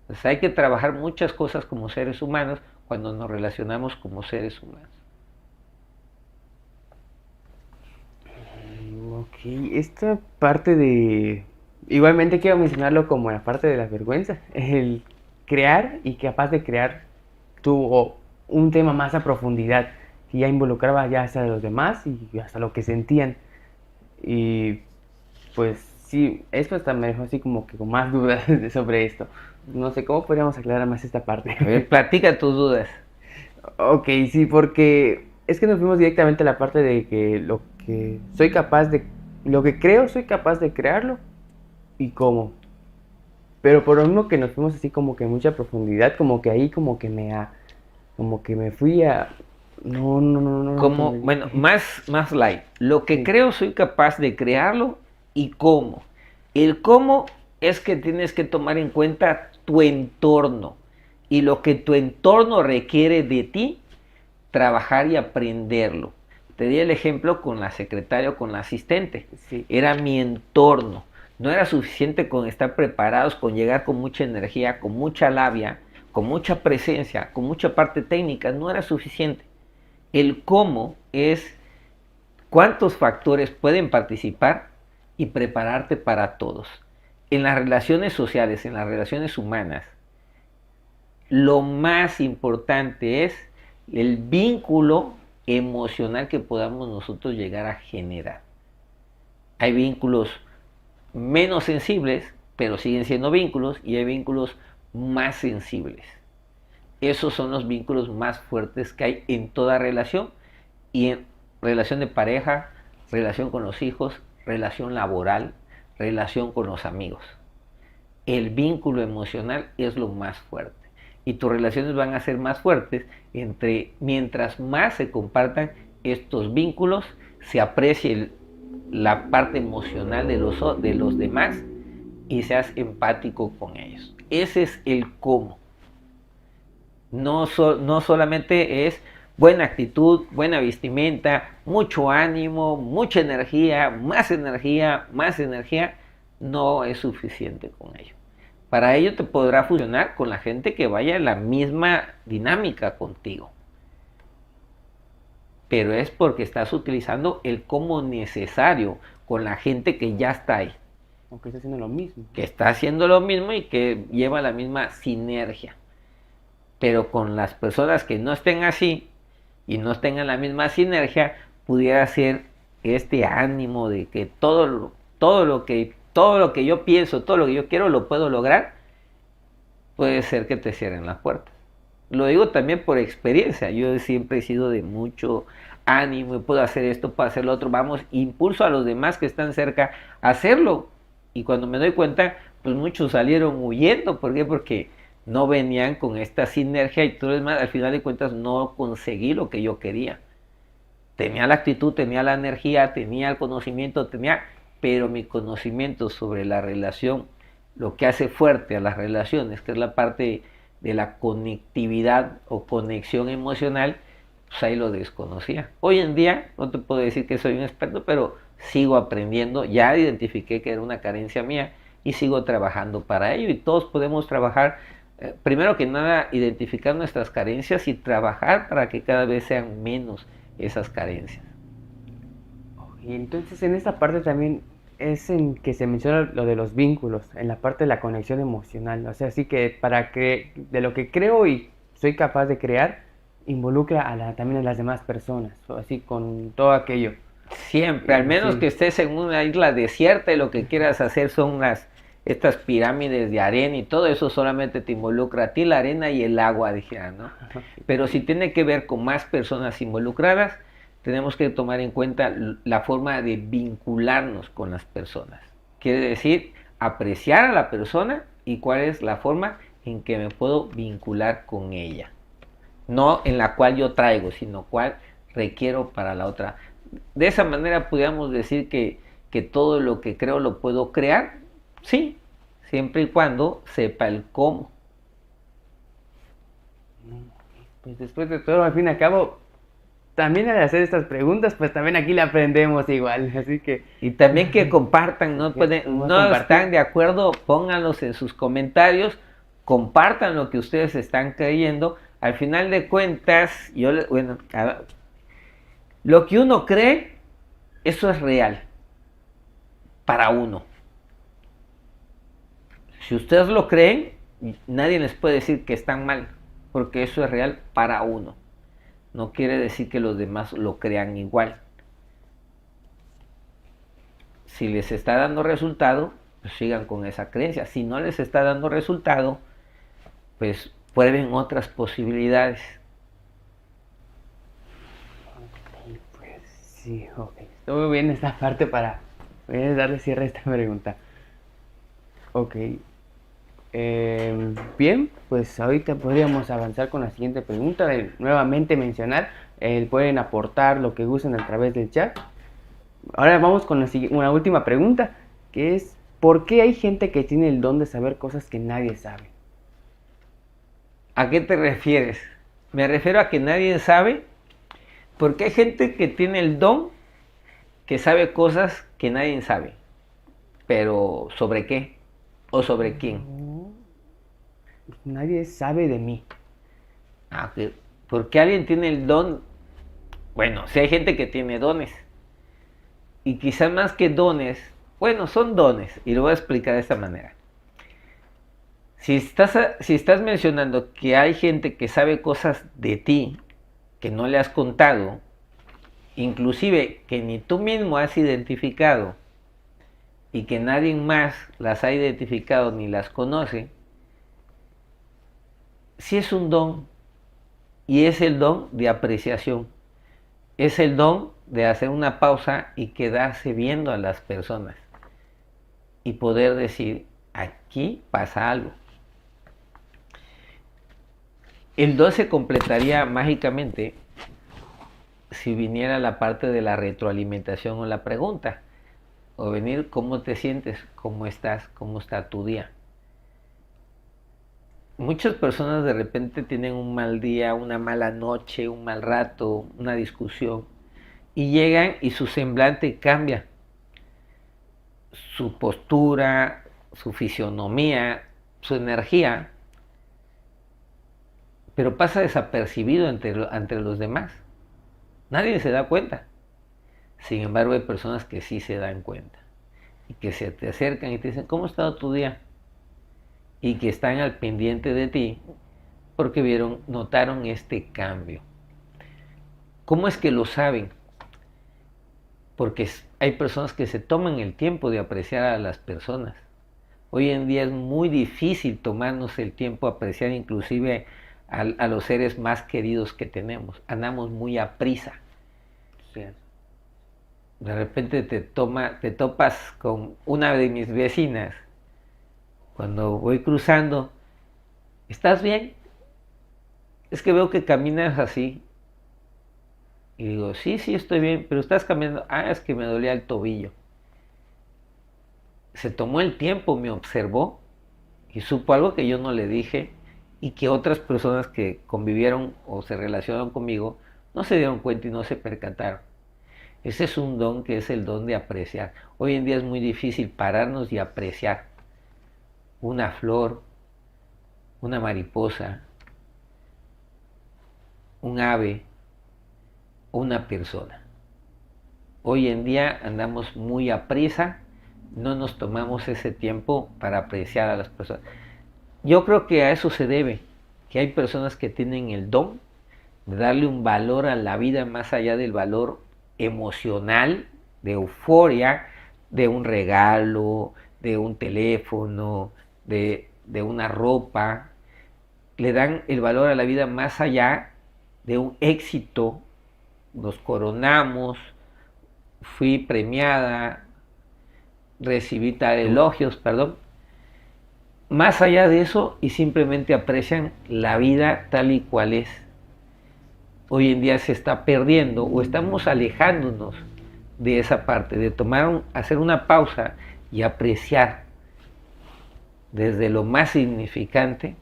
Entonces hay que trabajar muchas cosas como seres humanos cuando nos relacionamos como seres humanos. Ok, esta parte de... Igualmente quiero mencionarlo como la parte de la vergüenza, el crear y capaz de crear un tema más a profundidad, que ya involucraba ya hasta a los demás y hasta lo que sentían. Y pues sí, esto hasta me dejó así como que con más dudas sobre esto. No sé cómo podríamos aclarar más esta parte. A ver, platica tus dudas. Ok, sí, porque es que nos fuimos directamente a la parte de que lo que soy capaz de, lo que creo soy capaz de crearlo y cómo. Pero por lo mismo que nos fuimos así como que en mucha profundidad, como que ahí como que me fui a, no. Como, bueno, más light. Lo que Sí. creo soy capaz de crearlo y cómo. El cómo es que tienes que tomar en cuenta tu entorno y lo que tu entorno requiere de ti, trabajar y aprenderlo. Te di el ejemplo con la secretaria o con la asistente. Sí. Era mi entorno. No era suficiente con estar preparados, con llegar con mucha energía, con mucha labia, con mucha presencia, con mucha parte técnica. No era suficiente. El cómo es cuántos factores pueden participar y prepararte para todos. En las relaciones sociales, en las relaciones humanas, lo más importante es el vínculo emocional que podamos nosotros llegar a generar. Hay vínculos menos sensibles, pero siguen siendo vínculos, y hay vínculos más sensibles. Esos son los vínculos más fuertes que hay en toda relación, y relación de pareja, relación con los hijos, relación laboral, relación con los amigos. El vínculo emocional es lo más fuerte. Y tus relaciones van a ser más fuertes mientras más se compartan estos vínculos, se aprecie la parte emocional de los demás y seas empático con ellos. Ese es el cómo. No solamente es buena actitud, buena vestimenta, mucho ánimo, mucha energía, más energía, más energía. No es suficiente con ello. Para ello te podrá funcionar con la gente que vaya en la misma dinámica contigo. Pero es porque estás utilizando el cómo necesario con la gente que ya está ahí. O que está haciendo lo mismo. Que está haciendo lo mismo y que lleva la misma sinergia. Pero con las personas que no estén así y no tengan la misma sinergia, pudiera ser este ánimo de que todo lo que yo pienso, todo lo que yo quiero, lo puedo lograr. Puede ser que te cierren las puertas. Lo digo también por experiencia. Yo siempre he sido de mucho ánimo y puedo hacer esto, puedo hacer lo otro. Vamos, impulso a los demás que están cerca a hacerlo. Y cuando me doy cuenta, pues muchos salieron huyendo. ¿Por qué? Porque no venían con esta sinergia y todo lo demás. Al final de cuentas no conseguí lo que yo quería. Tenía la actitud, tenía la energía, tenía el conocimiento, pero mi conocimiento sobre la relación, lo que hace fuerte a las relaciones, que es la parte de la conectividad o conexión emocional, pues ahí lo desconocía. Hoy en día no te puedo decir que soy un experto, pero sigo aprendiendo, ya identifiqué que era una carencia mía y sigo trabajando para ello, y todos podemos trabajar, primero que nada, identificar nuestras carencias y trabajar para que cada vez sean menos esas carencias. Y entonces en esta parte también es en que se menciona lo de los vínculos, en la parte de la conexión emocional. O sea, así que para que de lo que creo y soy capaz de crear, involucra también a las demás personas, o así con todo aquello. Siempre, al menos Sí. que estés en una isla desierta y lo que quieras hacer son estas pirámides de arena y todo eso solamente te involucra a ti, la arena y el agua, dijera, ¿no? Pero si tiene que ver con más personas involucradas, tenemos que tomar en cuenta la forma de vincularnos con las personas. Quiere decir, apreciar a la persona y cuál es la forma en que me puedo vincular con ella. No en la cual yo traigo, sino cuál requiero para la otra. De esa manera podríamos decir que todo lo que creo lo puedo crear, sí, siempre y cuando sepa el cómo. Pues después de todo, al fin y al cabo, también al hacer estas preguntas, pues también aquí le aprendemos igual, así que... Y también que compartan, no están de acuerdo, pónganlos en sus comentarios, compartan lo que ustedes están creyendo. Al final de cuentas, lo que uno cree, eso es real para uno. Si ustedes lo creen, nadie les puede decir que están mal, porque eso es real para uno. No quiere decir que los demás lo crean igual. Si les está dando resultado, pues sigan con esa creencia. Si no les está dando resultado, pues prueben otras posibilidades. Pues sí, ok. Estuvo bien esta parte para darle cierre a esta pregunta. Ok. Bien, pues ahorita podríamos avanzar con la siguiente pregunta. Nuevamente mencionar, pueden aportar lo que gusten a través del chat. Ahora vamos con una última pregunta, que es, ¿por qué hay gente que tiene el don de saber cosas que nadie sabe? ¿A qué te refieres? Me refiero a que nadie sabe, porque hay gente que tiene el don, que sabe cosas que nadie sabe. Pero ¿sobre qué? ¿O sobre quién? Nadie sabe de mí. Porque alguien tiene el don. Bueno, si hay gente que tiene dones. Y quizás más que dones, bueno, son dones. Y lo voy a explicar de esta manera. Si estás mencionando que hay gente que sabe cosas de ti que no le has contado, inclusive que ni tú mismo has identificado y que nadie más las ha identificado ni las conoce, sí es un don, y es el don de apreciación, es el don de hacer una pausa y quedarse viendo a las personas y poder decir, aquí pasa algo. El 2 se completaría mágicamente si viniera la parte de la retroalimentación o la pregunta, o venir cómo te sientes, cómo estás, cómo está tu día. Muchas personas de repente tienen un mal día, una mala noche, un mal rato, una discusión, y llegan y su semblante cambia, su postura, su fisionomía, su energía, pero pasa desapercibido entre los demás. Nadie se da cuenta. Sin embargo, hay personas que sí se dan cuenta y que se te acercan y te dicen, ¿cómo ha estado tu día? Y que están al pendiente de ti porque notaron este cambio. ¿Cómo es que lo saben? Porque hay personas que se toman el tiempo de apreciar a las personas. Hoy en día es muy difícil tomarnos el tiempo de apreciar inclusive a los seres más queridos que tenemos. Andamos muy a prisa. Sí. De repente te topas con una de mis vecinas. Cuando voy cruzando, ¿estás bien? Es que veo que caminas así. Y digo, sí, estoy bien, pero estás caminando. Ah, es que me dolía el tobillo. Se tomó el tiempo, me observó y supo algo que yo no le dije y que otras personas que convivieron o se relacionaron conmigo no se dieron cuenta y no se percataron. Ese es un don que es el don de apreciar. Hoy en día es muy difícil pararnos y apreciar una flor, una mariposa, un ave o una persona. Hoy en día andamos muy a prisa, no nos tomamos ese tiempo para apreciar a las personas. Yo creo que a eso se debe, que hay personas que tienen el don de darle un valor a la vida más allá del valor emocional, de euforia, de un regalo, de un teléfono, de una ropa. Le dan el valor a la vida más allá de un éxito. Nos coronamos, fui premiada, recibí tal elogios, perdón. Más allá de eso, y simplemente aprecian la vida tal y cual es. Hoy en día se está perdiendo o estamos alejándonos de esa parte, de hacer una pausa y apreciar desde lo más significante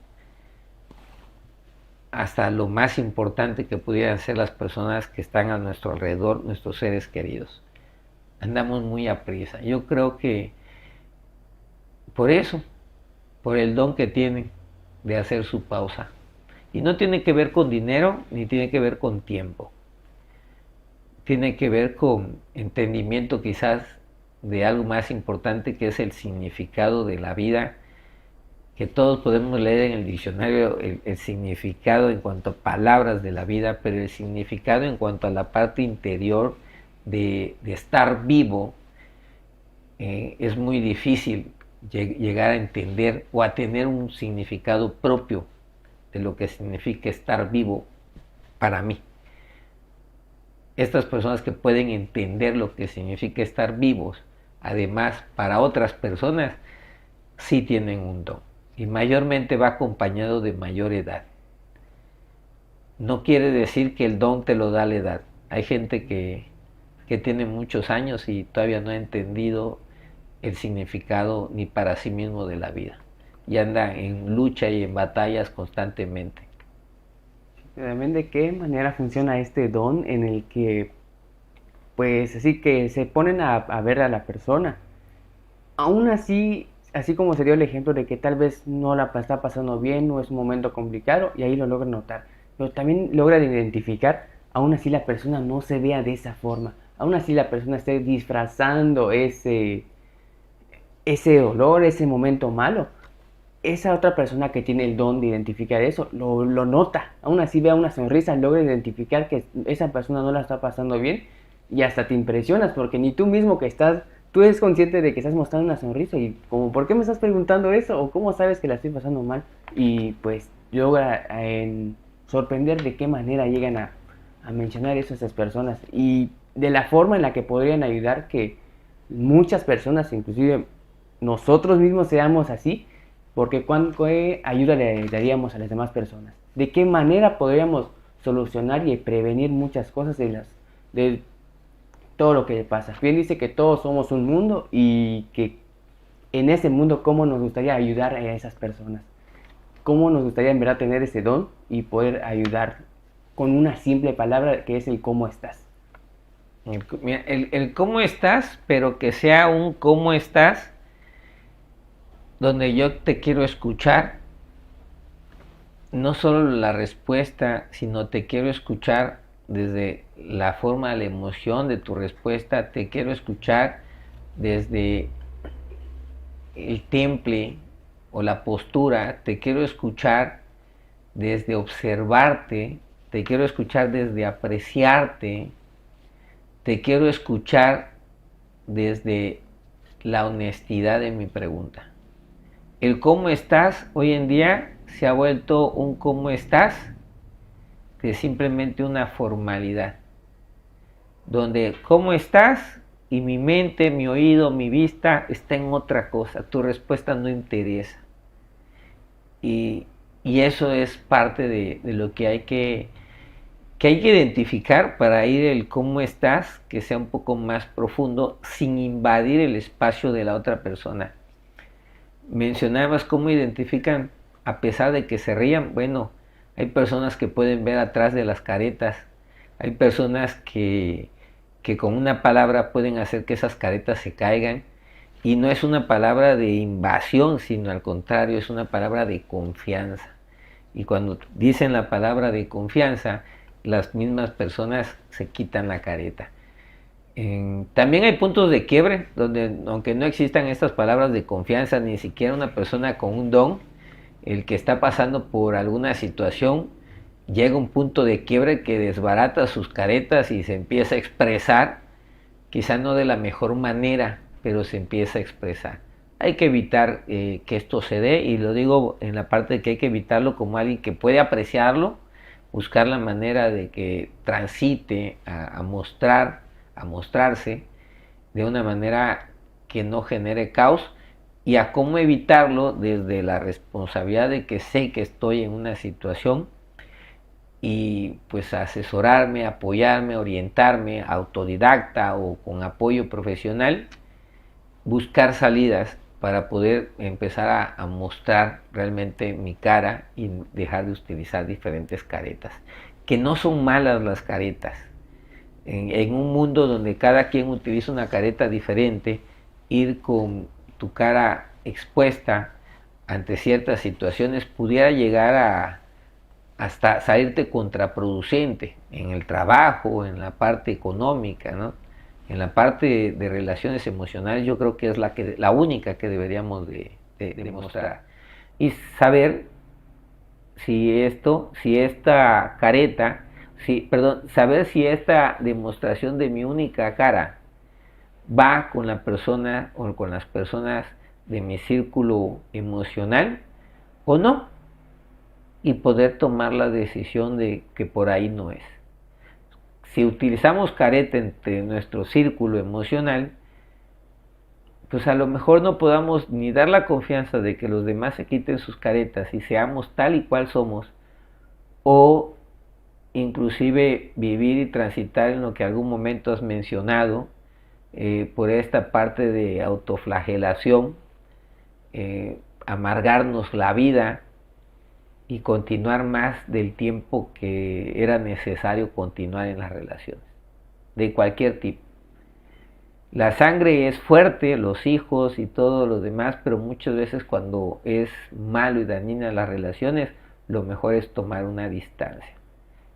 hasta lo más importante que pudieran ser las personas que están a nuestro alrededor, nuestros seres queridos. Andamos muy a prisa. Yo creo que por eso, por el don que tienen de hacer su pausa. Y no tiene que ver con dinero, ni tiene que ver con tiempo. Tiene que ver con entendimiento quizás de algo más importante que es el significado de la vida, que todos podemos leer en el diccionario el significado en cuanto a palabras de la vida, pero el significado en cuanto a la parte interior de estar vivo, es muy difícil llegar a entender o a tener un significado propio de lo que significa estar vivo para mí. Estas personas que pueden entender lo que significa estar vivos, además para otras personas, sí tienen un don. Y mayormente va acompañado de mayor edad. No quiere decir que el don te lo da la edad. Hay gente que tiene muchos años y todavía no ha entendido el significado ni para sí mismo de la vida. Y anda en lucha y en batallas constantemente. También de qué manera funciona este don en el que, pues así que se ponen a ver a la persona. Aún así, así como se dio el ejemplo de que tal vez no la está pasando bien o es un momento complicado y ahí lo logran notar. Pero también logran identificar, aún así la persona no se vea de esa forma. Aún así la persona esté disfrazando ese dolor, ese momento malo. Esa otra persona que tiene el don de identificar eso, lo nota. Aún así vea una sonrisa, logra identificar que esa persona no la está pasando bien y hasta te impresionas porque ni tú mismo tú eres consciente de que estás mostrando una sonrisa y como, ¿por qué me estás preguntando eso? O ¿cómo sabes que la estoy pasando mal? Y pues logra sorprender de qué manera llegan a mencionar eso a esas personas. Y de la forma en la que podrían ayudar que muchas personas, inclusive nosotros mismos, seamos así, porque ¿qué ayuda le daríamos a las demás personas? ¿De qué manera podríamos solucionar y prevenir muchas cosas de todo lo que le pasa? Bien dice que todos somos un mundo y que en ese mundo cómo nos gustaría ayudar a esas personas, cómo nos gustaría en verdad tener ese don y poder ayudar con una simple palabra que es el cómo estás. El cómo estás, pero que sea un cómo estás donde yo te quiero escuchar, no solo la respuesta, sino te quiero escuchar desde la forma, la emoción de tu respuesta, te quiero escuchar desde el temple o la postura, te quiero escuchar desde observarte, te quiero escuchar desde apreciarte, te quiero escuchar desde la honestidad de mi pregunta. El cómo estás hoy en día se ha vuelto un cómo estás que es simplemente una formalidad, donde cómo estás y mi mente, mi oído, mi vista está en otra cosa, tu respuesta no interesa. Y, y eso es parte de lo que hay que identificar para ir el cómo estás, que sea un poco más profundo, sin invadir el espacio de la otra persona. Mencionabas cómo identifican, a pesar de que se rían. Bueno, hay personas que pueden ver atrás de las caretas, hay personas que con una palabra pueden hacer que esas caretas se caigan, y no es una palabra de invasión, sino al contrario, es una palabra de confianza. Y cuando dicen la palabra de confianza, las mismas personas se quitan la careta. También hay puntos de quiebre donde, aunque no existan estas palabras de confianza, ni siquiera una persona con un don, el que está pasando por alguna situación, llega a un punto de quiebre que desbarata sus caretas y se empieza a expresar, quizá no de la mejor manera, pero se empieza a expresar. Hay que evitar que esto se dé, y lo digo en la parte de que hay que evitarlo como alguien que puede apreciarlo, buscar la manera de que transite a mostrarse de una manera que no genere caos, y a cómo evitarlo desde la responsabilidad de que sé que estoy en una situación, y pues asesorarme, apoyarme, orientarme, autodidacta o con apoyo profesional, buscar salidas para poder empezar a mostrar realmente mi cara y dejar de utilizar diferentes caretas. Que no son malas las caretas. En un mundo donde cada quien utiliza una careta diferente, ir con tu cara expuesta ante ciertas situaciones pudiera llegar a hasta salirte contraproducente en el trabajo, en la parte económica, ¿no? En la parte de relaciones emocionales, yo creo que es la única que deberíamos de mostrar. Y saber si esta careta, saber si esta demostración de mi única cara va con la persona o con las personas de mi círculo emocional o no, y poder tomar la decisión de que por ahí no es. Si utilizamos careta entre nuestro círculo emocional, pues a lo mejor no podamos ni dar la confianza de que los demás se quiten sus caretas y seamos tal y cual somos, o inclusive vivir y transitar en lo que algún momento has mencionado, por esta parte de autoflagelación, amargarnos la vida y continuar más del tiempo que era necesario continuar en las relaciones, de cualquier tipo. La sangre es fuerte, los hijos y todo lo demás, pero muchas veces cuando es malo y dañina las relaciones, lo mejor es tomar una distancia.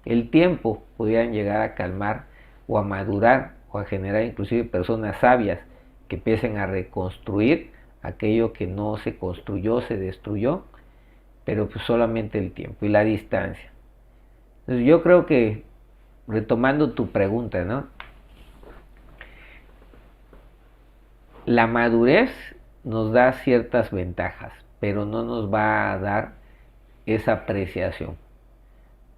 El tiempo pudieran llegar a calmar o a madurar o a generar inclusive personas sabias que empiecen a reconstruir aquello que no se construyó, se destruyó, pero pues solamente el tiempo y la distancia. Entonces yo creo que, retomando tu pregunta, ¿no? La madurez nos da ciertas ventajas, pero no nos va a dar esa apreciación.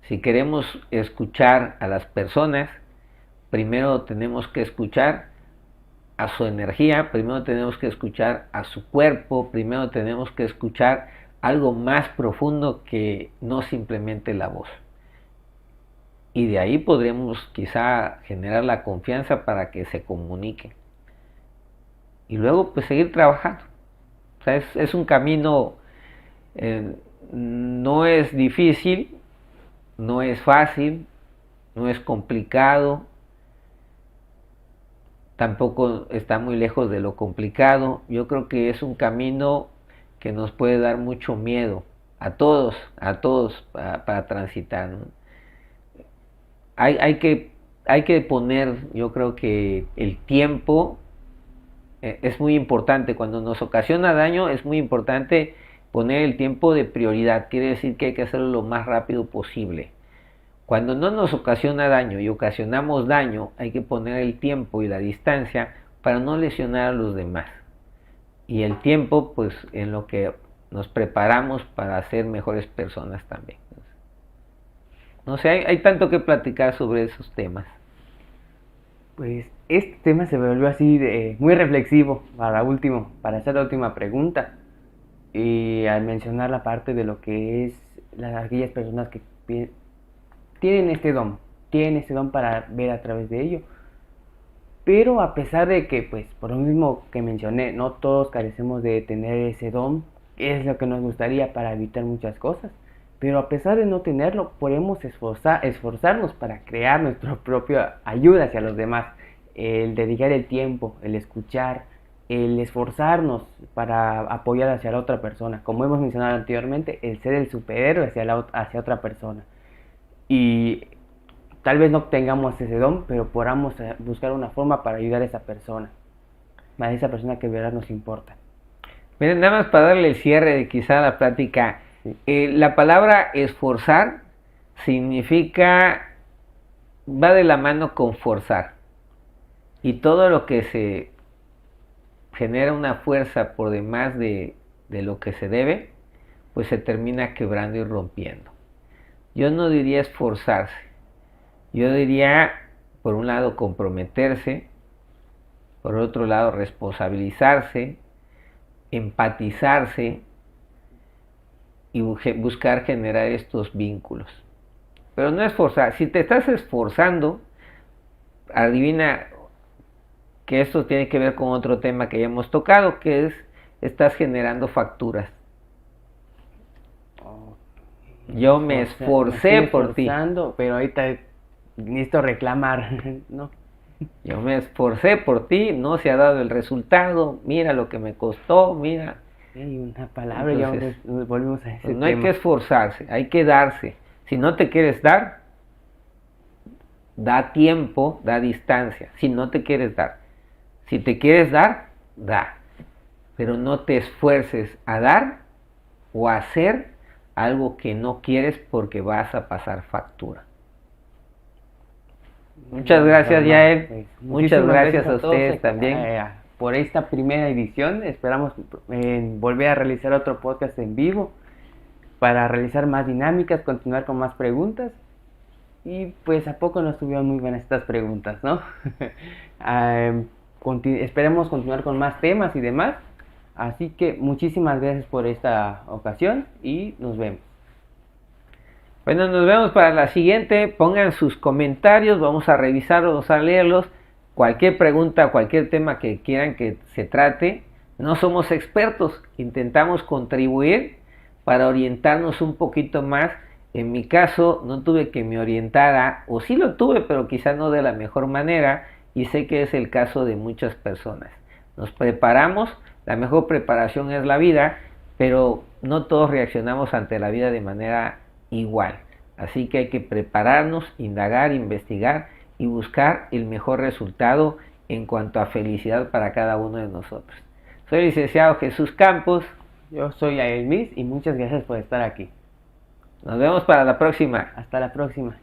Si queremos escuchar a las personas, primero tenemos que escuchar a su energía, primero tenemos que escuchar a su cuerpo, primero tenemos que escuchar algo más profundo que no simplemente la voz. Y de ahí podremos quizá generar la confianza para que se comuniquen. Y luego pues seguir trabajando. O sea, es un camino, no es difícil, no es fácil, no es complicado, tampoco está muy lejos de lo complicado. Yo creo que es un camino que nos puede dar mucho miedo a todos para transitar, ¿no? Hay que poner, yo creo que el tiempo es muy importante. Cuando nos ocasiona daño es muy importante poner el tiempo de prioridad. Quiere decir que hay que hacerlo lo más rápido posible. Cuando no nos ocasiona daño y ocasionamos daño, hay que poner el tiempo y la distancia para no lesionar a los demás. Y el tiempo, pues, en lo que nos preparamos para ser mejores personas también. No sé, hay tanto que platicar sobre esos temas. Pues este tema se volvió así muy reflexivo para hacer la última pregunta. Y al mencionar la parte de lo que es aquellas personas que tienen este don para ver a través de ello. Pero a pesar de que, pues, por lo mismo que mencioné, no todos carecemos de tener ese don, es lo que nos gustaría para evitar muchas cosas. Pero a pesar de no tenerlo, podemos esforzarnos para crear nuestra propia ayuda hacia los demás. El dedicar el tiempo, el escuchar, el esforzarnos para apoyar hacia la otra persona. Como hemos mencionado anteriormente, el ser el superhéroe hacia otra persona. Y tal vez no tengamos ese don, pero podamos buscar una forma para ayudar a esa persona que de verdad nos importa. Miren, nada más para darle el cierre de quizá la plática, Sí. La palabra esforzar significa, va de la mano con forzar. Y todo lo que se genera una fuerza por demás de lo que se debe, pues se termina quebrando y rompiendo. Yo no diría esforzarse, yo diría, por un lado, comprometerse, por otro lado, responsabilizarse, empatizarse y buscar generar estos vínculos. Pero no esforzar. Si te estás esforzando, adivina que esto tiene que ver con otro tema que ya hemos tocado, que es, estás generando facturas. Yo me esforcé por ti. Pero ahorita necesito reclamar, ¿no? Yo me esforcé por ti, no se ha dado el resultado, mira lo que me costó, mira. Hay una palabra, Entonces, ya volvimos a ese pues no tema. hay que esforzarse, hay que darse. Si no te quieres dar, da tiempo, da distancia. Si no te quieres dar, si te quieres dar, da. Pero no te esfuerces a dar o a hacer algo que no quieres porque vas a pasar factura. Muchas gracias, Yael. Pues, Muchas gracias a todos, ustedes también. por esta primera edición. Esperamos volver a realizar otro podcast en vivo para realizar más dinámicas, continuar con más preguntas. Y pues a poco nos estuvieron muy buenas estas preguntas, ¿no? Esperemos continuar con más temas y demás. Así que muchísimas gracias por esta ocasión y nos vemos. Bueno, nos vemos para la siguiente. Pongan sus comentarios, vamos a revisarlos, vamos a leerlos. Cualquier pregunta, cualquier tema que quieran que se trate. No somos expertos, intentamos contribuir para orientarnos un poquito más. En mi caso, no tuve que me orientara, o sí lo tuve, pero quizá no de la mejor manera, y sé que es el caso de muchas personas. Nos preparamos, la mejor preparación es la vida, pero no todos reaccionamos ante la vida de manera igual. Así que hay que prepararnos, indagar, investigar y buscar el mejor resultado en cuanto a felicidad para cada uno de nosotros. Soy el licenciado Jesús Campos. Yo soy Aelmis y muchas gracias por estar aquí. Nos vemos para la próxima. Hasta la próxima.